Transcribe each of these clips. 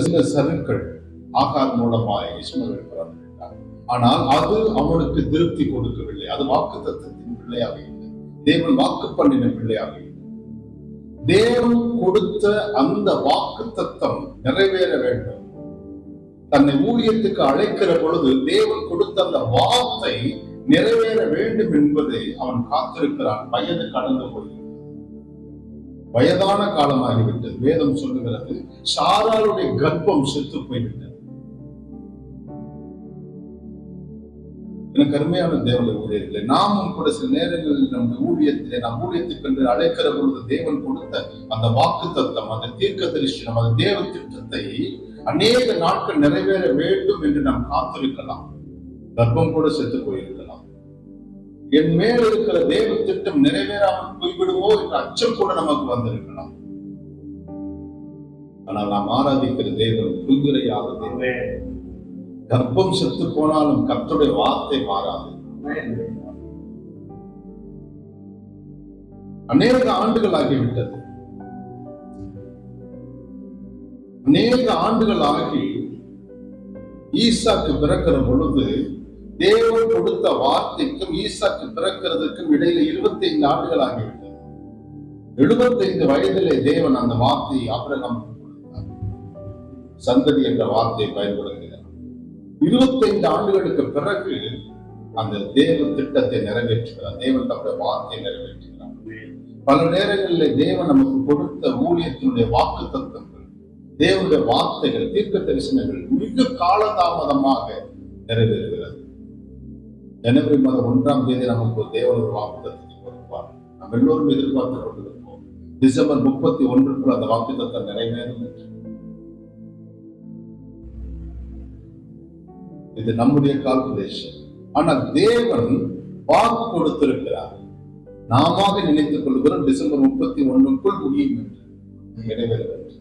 சில சருக்கள் ஆகார் மூலமாய் இஸ்மவேல் பிறந்திருக்கிறார். ஆனால் அது அவனுக்கு திருப்தி கொடுக்கவில்லை. அது வாக்குத்தத்தத்தின் பிள்ளையாக இல்லை. தேவன் வாக்கு பண்ணின பிள்ளையாக இல்லை. தேவன் கொடுத்த அந்த வாக்குத்தத்தம் நிறைவேற வேண்டும். தன்னை ஊழியத்துக்கு அழைக்கிற பொழுது தேவன் கொடுத்த அந்த வார்த்தை நிறைவேற வேண்டும் என்பதை அவன் காத்திருக்கிறான். வயது கடந்து போய் வயதான காலமாகிவிட்டது. வேதம் சொல்லுகிறது சாராளுடைய கர்ப்பம் செத்து போய்விட்டது. எனக்கு அருமையான தேவனுடைய ஊழியர்களே, நாமும் கூட சில நேரங்களில் நம்முடைய ஊழியத்திலே நாம் ஊழியத்துக்கு அழைக்கிற பொழுது தேவன் கொடுத்த அந்த வாக்கு தத்தம், அந்த தீர்க்க தரிசனம், அந்த தேவ திட்டத்தை அநேக நாட்கள் நிறைவேற வேண்டும் என்று நாம் காத்திருக்கலாம். கர்ப்பம் கூட செத்து போயிருக்கலாம். என் மேல் இருக்கிற தேவ திட்டம் நிறைவேறாமல் போய்விடுமோ என்ற அச்சம் கூட நமக்கு வந்திருக்கலாம். ஆனால் நாம் ஆராதிக்கிற தேவன் புல்விரையாக தேவன். கர்ப்பம் செத்து போனாலும் கர்த்தருடைய வார்த்தை மாறாது. அநேக ஆண்டுகள் ஆகிவிட்டது. அநேக ஆண்டுகள் ஆகி ஈசாக்கு பிறக்கிற பொழுது தேவன் கொடுத்த வார்த்தைக்கும் ஈசாக்கு பிறக்கிறதுக்கும் இடையில 25 ஆண்டுகள் ஆகிவிட்டது. 75 வயதிலே தேவன் அந்த வார்த்தையை ஆபிரகாமுக்கு கொடுத்தார். சந்ததி என்ற வார்த்தையை பயன்படுத்தினார். 25 ஆண்டுகளுக்கு பிறகு அந்த தேவ திட்டத்தை நிறைவேற்றுகிறார். தேவன் தம்முடைய வார்த்தையை நிறைவேற்றுகிறார். பல நேரங்களில் தேவன் நமக்கு கொடுத்த ஊழியத்தினுடைய வாக்கு தத்துவங்கள், தேவனுடைய வார்த்தைகள், தீர்க்க தரிசனங்கள் மிக காலதாமதமாக நிறைவேறுகிறது. ஜனவரி மாதம் 1ஆம் தேதி நமக்கு தேவன் ஒரு வாக்குத்தத்தத்தை கொடுப்பார். நாம் எல்லோரும் எதிர்பார்த்து கொண்டிருப்போம். டிசம்பர் 31க்குள் அந்த வாக்குத்தத்தம் நிறைவேறும் என்று. இது நம்முடைய கால்குலேஷன். ஆனால் தேவன் வாக்கு கொடுத்திருக்கிறார். நாம நினைத்துக் கொள்கிறோம் டிசம்பர் 31க்குள் முடியும் என்று, நிறைவேறும் என்று.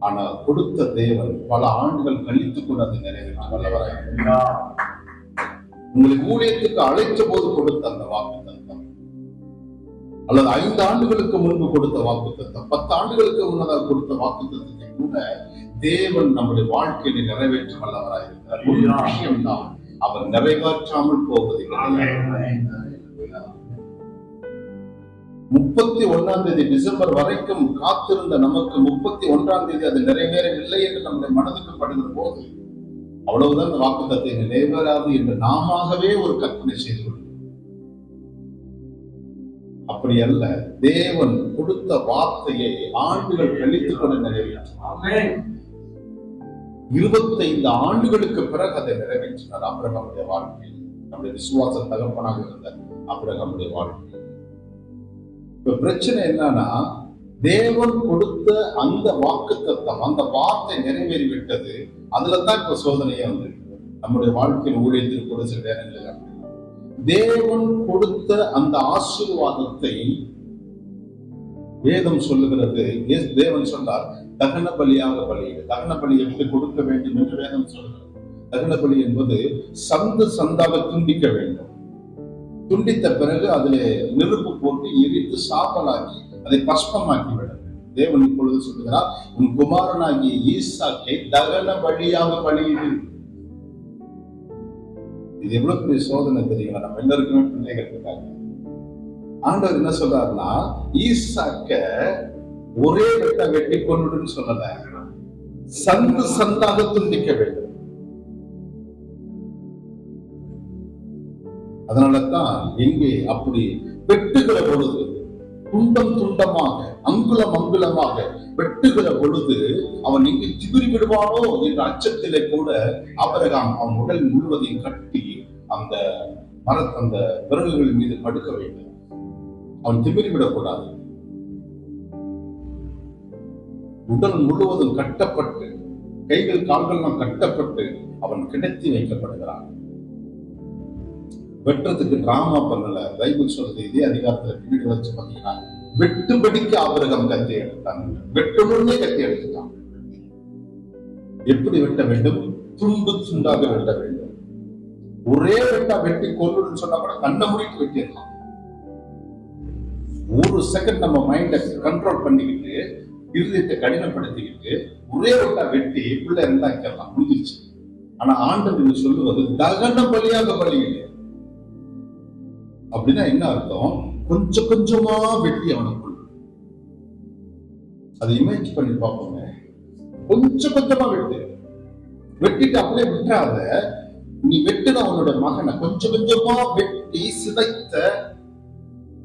ஆனால் கொடுத்த தேவன் பல ஆண்டுகள் கழித்து கூட அதை நிறைவேற்ற வல்லவராக. உங்களை ஊழியத்துக்கு அழைத்த போது கொடுத்த அந்த வாக்கு தத்தம், அல்லது 5 ஆண்டுகளுக்கு முன்பு கொடுத்த வாக்கு தத்தம், 10 ஆண்டுகளுக்கு முன்னதாக கொடுத்த வாக்கு தத்தத்தை கூட தேவன் நம்முடைய வாழ்க்கையை நிறைவேற்ற வல்லவராக இருக்கிறார். ஒரு விஷயம்தான், அவர் நிறைவேற்றாமல் போவது 31ஆம் தேதி டிசம்பர் வரைக்கும் காத்திருந்த நமக்கு 31ஆம் தேதி அது நிறைவேறவில்லை என்று நம்முடைய மனதுக்கு படுகிற போது அவ்வளவுதான் அந்த வாக்குத்தத்தை நிறைவேறாது என்று நாமவே ஒரு கற்பனை செய்து கொள்கிறோம். அப்படி அல்ல. தேவன் கொடுத்த வார்த்தையை ஆண்டுகள் கழித்துக் கொண்டு நிறைவேற்றார். 25 ஆண்டுகளுக்கு பிறகு அதை நிறைவேற்றினார் ஆபிரகாமுடைய வாழ்க்கையில். நம்முடைய விசுவாச தகப்பனாக இருந்த ஆபிரகாமுடைய வாழ்க்கை. இப்ப பிரச்சனை என்னன்னா, தேவன் கொடுத்த அந்த வாக்குத்தத்தம், அந்த வார்த்தை நிறைவேறிவிட்டது. அதுலதான் இப்ப சோதனையே வந்திருக்கு. நம்முடைய வாழ்க்கையில் ஊழியத்தில் கூட சில நேரங்களில் தேவன் கொடுத்த அந்த ஆசீர்வாதத்தை வேதம் சொல்லுகிறது. தேவன் சொன்னார், தகன பலியாக பலியிடு. தகன பலி எப்படி கொடுக்க வேண்டும் என்று வேதம் சொல்லுகிறது. தகன பலி என்பது சந்து சந்தாக துண்டிக்க வேண்டும். துண்டித்த பிறகு அதிலே நெருப்பு போட்டு எரித்து சாம்பலாக்கி அதை பஸ்பமாக்கி விட வேண்டும். தேவன் இப்பொழுது சொல்லுகிறார், உன் குமாரனாகிய ஈசாக்கை தகன பலியாக பலியிடு. இது எவ்வளவு பெரிய சோதனை தெரியுங்களா? நம்ம எல்லாருக்குமே பிள்ளைகள் இருக்காங்க. ஆண்டவர் என்ன சொல்றாருன்னா, ஈசாக்க ஒரே வெட்ட வெட்டி கொண்டுன்னு சொல்லல, சந்து சந்தாக துண்டிக்க வேண்டும். அதனாலதான் எங்கே அப்படி வெட்டுகிற பொழுது, துண்டம் துண்டமாக, அங்குலம் அங்குலமாக வெட்டுகிற பொழுது அவன் எங்கே திமிரி விடுவானோ என்ற அச்சத்திலே கூட ஆபிரகாம் அவன் உடல் முழுவதையும் கட்டி அந்த அந்த விறகுகள் மீது படுக்க வேண்டும். அவன் திமிரி விடக்கூடாது. உடல் முழுவதும் கட்டப்பட்டு, கைகள் கால்கள் கட்டப்பட்டு அவன் கிடத்தி வைக்கப்படுகிறான். வெட்டுறதுக்கு டிராமா பண்ணல. பைபிள் சொல்றது இதே அதிகாரத்துல பின்னாடி வச்சு பாத்தீங்கன்னா, வெட்டுபடிக்கு ஆபிரகாம் கத்தி எடுத்தான். வெட்டணும்னே கத்தி எடுத்துட்டான். எப்படி வெட்ட வேண்டும்? துண்டு துண்டாக வெட்ட வேண்டும். ஒரே வெட்டா வெட்டி கொல்லுன்னு சொன்னா கூட கண்ணை மூடிட்டு வெட்டிடலாம். ஒரு செகண்ட் நம்ம மைண்ட கண்ட்ரோல் பண்ணிக்கிட்டு, இருதயத்தை கடினப்படுத்திக்கிட்டு ஒரே ஒட்டா வெட்டி பிள்ளை இருந்தாக்கலாம் முடிஞ்சிருச்சு. ஆனா ஆண்டவர் சொல்லுவது தகன பலியாக பலியிடு. அப்படின்னா என்ன அர்த்தம்? கொஞ்சம் கொஞ்சமா வெட்டி அவனுக்குள். அதை இமேஜ் பண்ணி பார்ப்போங்க. கொஞ்சம் கொஞ்சமா வெட்டிட்டு அப்படியே விட்டுறாத. நீ வெட்டுன அவனோட மகனை கொஞ்சம் கொஞ்சமா வெட்டி சிதைத்த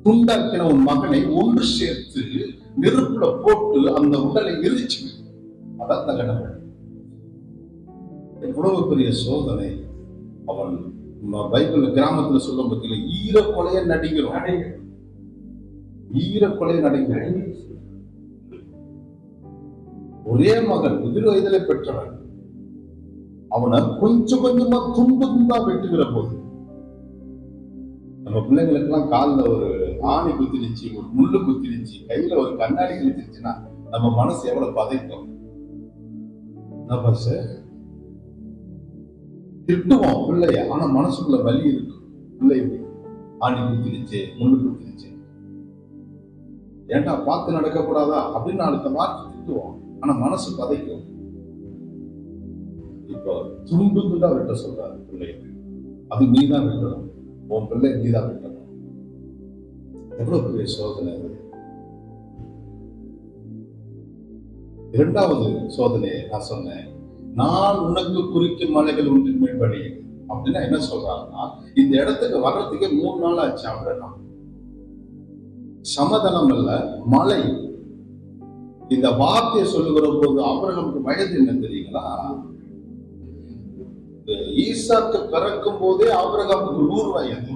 துண்டாக்கின உன் மகனை ஒன்று சேர்த்து நெருப்புல போட்டு அந்த உடலை எரிச்சு. அதான் தகன பலி. எவ்வளவு பெரிய சோதனை. அவன் பைபிள் கிராமத்துல சொல்ல பத்தியில ஈர கொலைய நடிக்கிறோம். ஈர கொலைய நடிக்கிறோம். ஒரே மகன் 10 வயதிலே பெற்றவன். அவனை கொஞ்சம் கொஞ்சமா துண்டு துண்டா வெட்டுகிற போது நம்ம பிள்ளைங்களுக்கு எல்லாம் காலில் ஒரு ஆணி குத்திருச்சு, ஒரு முள்ளு குத்திருச்சு, கையில ஒரு கண்ணாடி குத்திருச்சுன்னா நம்ம மனசு எவ்வளவு பதைக்கும். திட்டுவோம் பிள்ளைய, ஆனா மனசுக்குள்ள வலி இருக்கும். பிள்ளை ஆணி குத்திருச்சு, முள்ளு குத்திருச்சு, ஏன்டா பார்த்து நடக்க கூடாதா அப்படின்னு அடுத்த வார்த்தை திட்டுவோம். ஆனா மனசு பதைக்கும். இப்போ துண்டு துண்டா வெட்ட சொல்றாரு பிள்ளைக்கு. அது நீதான் வெட்டணும். உன் பிள்ளை நீதான் வெட்டணும். எவ்வளவு பெரிய சோதனை அது. இரண்டாவது சோதனையை நான் சொன்னேன். நான் உனக்கு குறிக்கும் மலைகள் ஒன்றின் மேல் பலி. அப்படின்னா என்ன சொல்றாங்கன்னா, இந்த இடத்துக்கு வர்றதுக்கே 3 நாள் ஆச்சு. அப்படின்னா சமதளம் அல்ல, மலை. இந்த வார்த்தையை சொல்லுகிற போது ஆபிரகாமுக்கு வயது என்ன தெரியுங்களா? ஈசாக்கு பிறக்கும் போதே ஆபிரகாமுக்கு 100 வயது.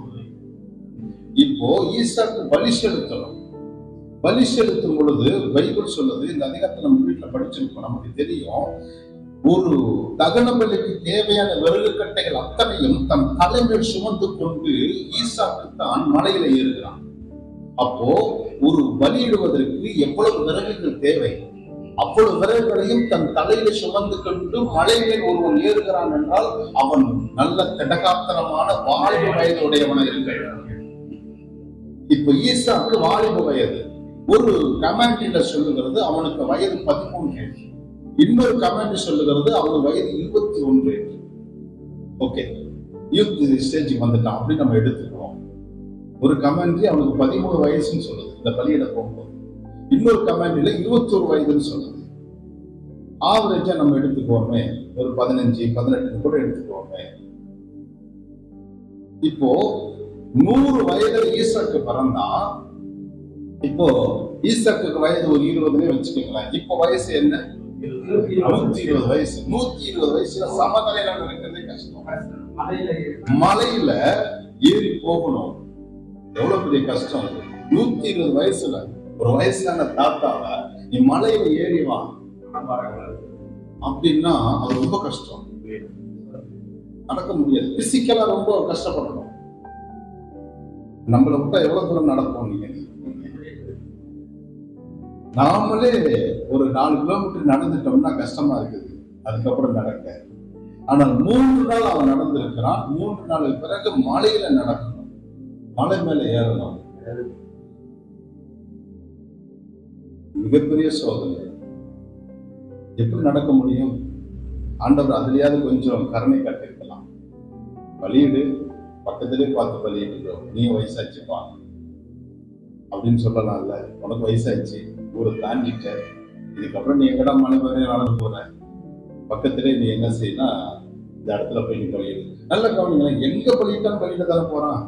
இப்போ ஈசாக்கு பலி செலுத்தணும். பலி செலுத்தும் பொழுது பைபிள் சொல்லுது, இந்த அதிகாரத்தை நம்ம வீட்டுல படிச்சிருக்கோம், நமக்கு தெரியும். ஒரு தகன பலிக்கு தேவையான விறகு கட்டைகள் அத்தனையும் தன் தலைமையில் சுமந்து கொண்டு ஈசாக்கு தான் மலையில ஏறுகிறான். அப்போ ஒரு பலியிடுவதற்கு எவ்வளவு விறகுகள் தேவை, அவ்வளவு விறகுகளையும் தன் தலையில சுமந்து கொண்டு மலை மேல் ஒருவன் ஏறுகிறான் என்றால் அவன் நல்ல திடகாத்திரமான வாலிப வயதுடையவனாக இருக்கிறான். இப்ப ஈசாக்கு வாலிப வயது. ஒரு கமெண்ட்ல சொல்லுகிறது அவனுக்கு வயது 13. இன்னொரு கமெண்ட் சொல்லுகிறது அவனுக்கு வயது 21. ஓகே, யூத் ஸ்டேஜ் வந்துட்டான் அப்படின்னு நம்ம எடுத்துக்கிறோம். ஒரு கமெண்ட்ரி அவனுக்கு 13 வயசுன்னு சொல்லுது இந்த பலியிட போகும்போது. இன்னொரு கமெண்ட்ல 21 வயதுன்னு சொல்லுது. ஆவரேஜா நம்ம எடுத்துக்கோமே ஒரு 15, 18 கூட எடுத்துக்கோமே. இப்போ 100 வயதுல ஈசாக்கு பிறந்தா, இப்போ ஈசாக்கு வயது ஒரு 20 வச்சுக்கோங்களேன். இப்போ வயசு என்ன? 120 வயசு. 120 வயசுல சமதலையில இருக்கிறதே கஷ்டம். மலையில ஏறி போகணும், எவ்வளவு பெரிய கஷ்டம். 120 வயசுல ஒரு வயசான தாத்தாவ நீ மலையில ஏறிவா அப்படின்னா அது ரொம்ப கஷ்டம். நடக்க முடியாது. பிசிக்கலா ரொம்ப கஷ்டப்படணும். நம்மளை விட்டா எவ்வளவு தூரம் நடப்போம்? நீங்க நாமளே ஒரு 4 கிலோமீட்டர் நடந்துட்டோம்னா கஷ்டமா இருக்குது, அதுக்கப்புறம் நடக்க. ஆனால் 3 நாள் அவன் நடந்திருக்கிறான். 3 நாளுக்கு பிறகு மலையில நடக்கணும், மலை மேல ஏறணும். மிகப்பெரிய சோதனை. எப்படி நடக்க முடியும்? ஆண்டவர் அதுலயாவது கொஞ்சம் கருணை காட்டிருக்கலாம். பலியிடு, பக்கத்திலே பார்த்து பலியிடுறோம், நீ வயசாச்சுப்பா அப்படின்னு சொல்லலாம்ல. உனக்கு வயசாச்சு, ஊரை தாண்டிட்ட, இதுக்கப்புறம் நீ எங்கடா மலை மேலே நடந்து போற, பக்கத்திலே நீ என்ன செய்யணும், இந்த இடத்துல போய் நீ பலியிடு. நல்ல கவனிங்களேன், எங்க பலியிட்டாலும் பலியிட தானே போறான்.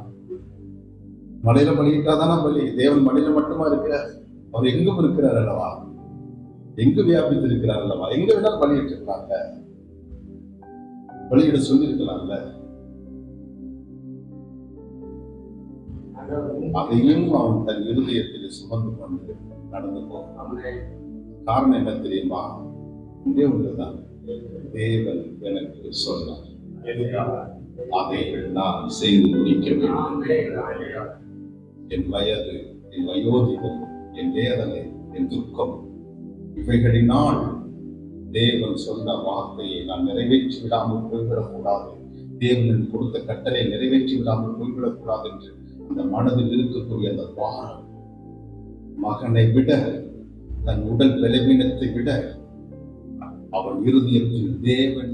மலையில பலியிட்டாதானா பலி? தேவன் மலையில மட்டுமா இருக்கிறார்? அவர் எங்கும் இருக்கிறார் அல்லவா? எங்கு வியாபித்து இருக்கிறார் அல்லவா? எங்க வேணாலும் பலியிட்டு இருக்கலாம்ல, பலியிட சொல்லி இருக்கலாம்ல. அதையும் அவன் தன் இருதயத்தில் சுமந்து கொண்டு நடந்து போகிறான். காரணம் என்ன தெரியுமா? இதே ஒன்றுதான், தேவன் எனக்கு சொன்னார், அதை நான் செய்து முடிக்க வேண்டும். என் வயது, என் வயோதிகம், என் வேதனை, என் துக்கம், இவைகளினால் தேவன் சொன்ன வார்த்தையை நான் நிறைவேற்றி விடாமல் போய்விடக்கூடாது, தேவன் கொடுத்த கட்டளை நிறைவேற்றி விடாமல் போய்விடக்கூடாது என்று அந்த மனதில் இருக்கக்கூடிய அந்த பாரம், மகனை விட, தன் உடல் பலவீனத்தை விட அவன் இருதயத்தில் தேவன்